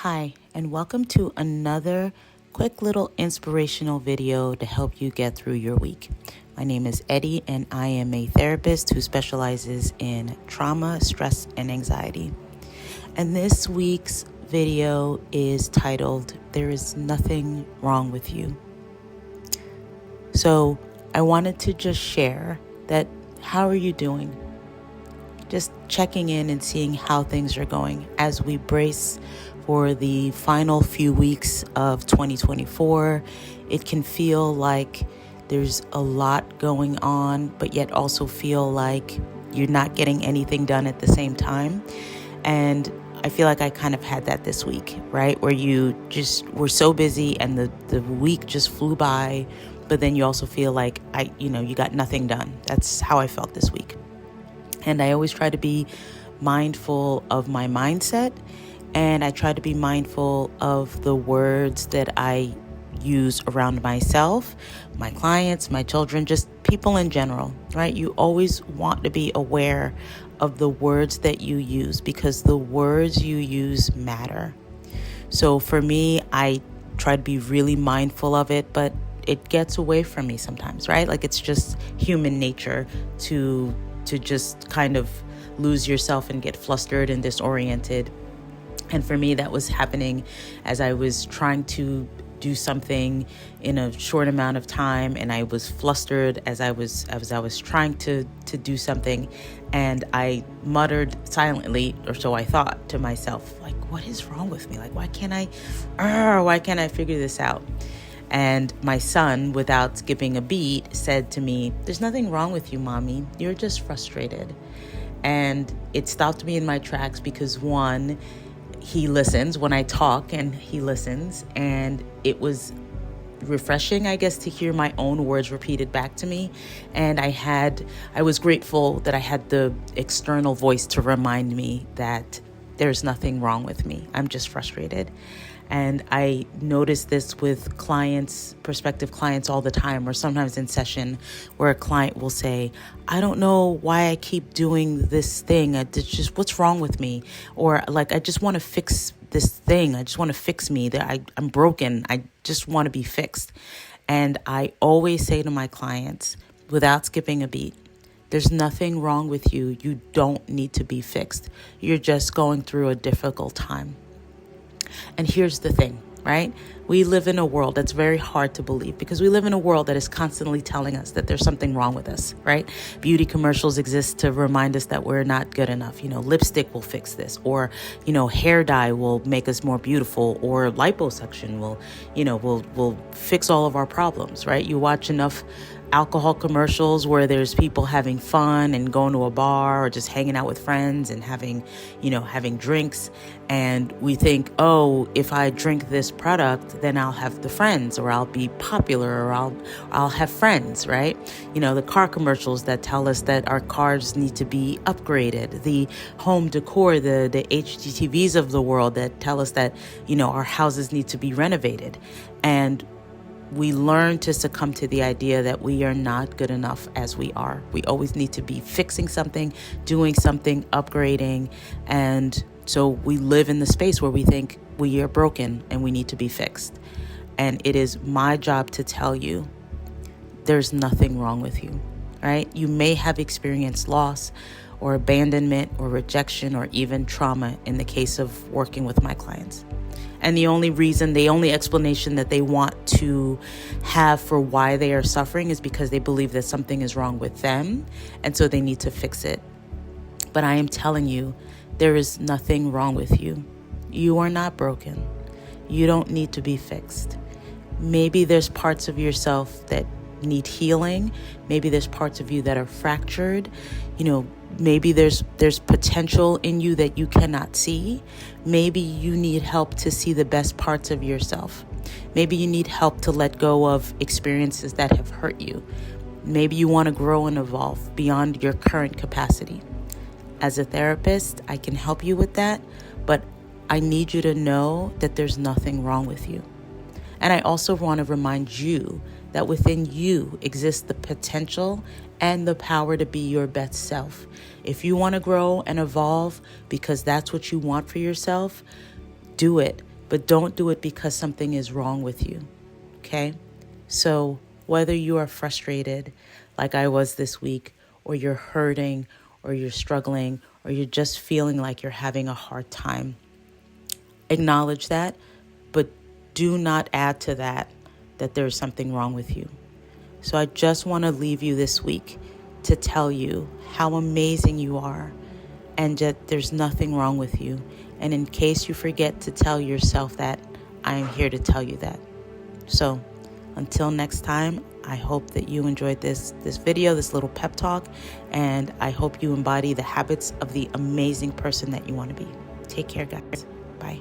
Hi, and welcome to another quick little inspirational video to help you get through your week. My name is Eddie, and I am a therapist who specializes in trauma, stress, and anxiety. And this week's video is titled, There is Nothing Wrong with You. So I wanted to just share that how are you doing? Just checking in and seeing how things are going as we brace for the final few weeks of 2024. It can feel like there's a lot going on, but yet also feel like you're not getting anything done at the same time. And I feel like I kind of had that this week, right? Where you just were so busy and the week just flew by, but then you also feel like you got nothing done. That's how I felt this week. And I always try to be mindful of my mindset, and I try to be mindful of the words that I use around myself, my clients, my children, just people in general, right? You always want to be aware of the words that you use because the words you use matter. So for me, I try to be really mindful of it, but it gets away from me sometimes, right? Like it's just human nature to just kind of lose yourself and get flustered and disoriented. And for me, that was happening as I was trying to do something in a short amount of time, and I was flustered as I was trying to do something, and I muttered silently, or so I thought to myself, like, what is wrong with me? Like, why can't I figure this out? And my son, without skipping a beat, said to me, "There's nothing wrong with you, mommy. You're just frustrated." And it stopped me in my tracks because one, he listens when I talk and he listens. And it was refreshing, I guess, to hear my own words repeated back to me. And I was grateful that I had the external voice to remind me that there's nothing wrong with me. I'm just frustrated. And I notice this with prospective clients all the time, or sometimes in session where a client will say, "I don't know why I keep doing this thing. It's just what's wrong with me?" Or like, "I just want to fix this thing. I just want to fix me. That I'm broken. I just want to be fixed." And I always say to my clients, without skipping a beat, there's nothing wrong with you. You don't need to be fixed. You're just going through a difficult time. And here's the thing, right? We live in a world that's very hard to believe because we live in a world that is constantly telling us that there's something wrong with us, right? Beauty commercials exist to remind us that we're not good enough. Lipstick will fix this, or, hair dye will make us more beautiful, or liposuction will fix all of our problems, right? You watch enough alcohol commercials where there's people having fun and going to a bar or just hanging out with friends and having drinks. And we think, oh, if I drink this product, then I'll have the friends, or I'll be popular, or I'll have friends, right? The car commercials that tell us that our cars need to be upgraded, the home decor, the HGTVs of the world that tell us that, our houses need to be renovated. And we learn to succumb to the idea that we are not good enough as we are. We always need to be fixing something, doing something, upgrading. And so we live in the space where we think we are broken and we need to be fixed. And it is my job to tell you, there's nothing wrong with you, right? You may have experienced loss or abandonment or rejection or even trauma in the case of working with my clients. And the only explanation that they want to have for why they are suffering is because they believe that something is wrong with them, and so they need to fix it. But I am telling you, there is nothing wrong with you. You are not broken. You don't need to be fixed. Maybe there's parts of yourself that need healing. Maybe there's parts of you that are fractured. Maybe there's potential in you that you cannot see. Maybe you need help to see the best parts of yourself. Maybe you need help to let go of experiences that have hurt you. Maybe you want to grow and evolve beyond your current capacity. As a therapist, I can help you with that, but I need you to know that there's nothing wrong with you. And I also want to remind you that within you exists the potential and the power to be your best self. If you want to grow and evolve because that's what you want for yourself, do it. but don't do it because something is wrong with you. Okay? So whether you are frustrated like I was this week, or you're hurting, or you're struggling, or you're just feeling like you're having a hard time, acknowledge that, but do not add to that there's something wrong with you. So I just want to leave you this week to tell you how amazing you are and that there's nothing wrong with you. And in case you forget to tell yourself that, I am here to tell you that. So until next time, I hope that you enjoyed this video, this little pep talk, and I hope you embody the habits of the amazing person that you want to be. Take care, guys. Bye.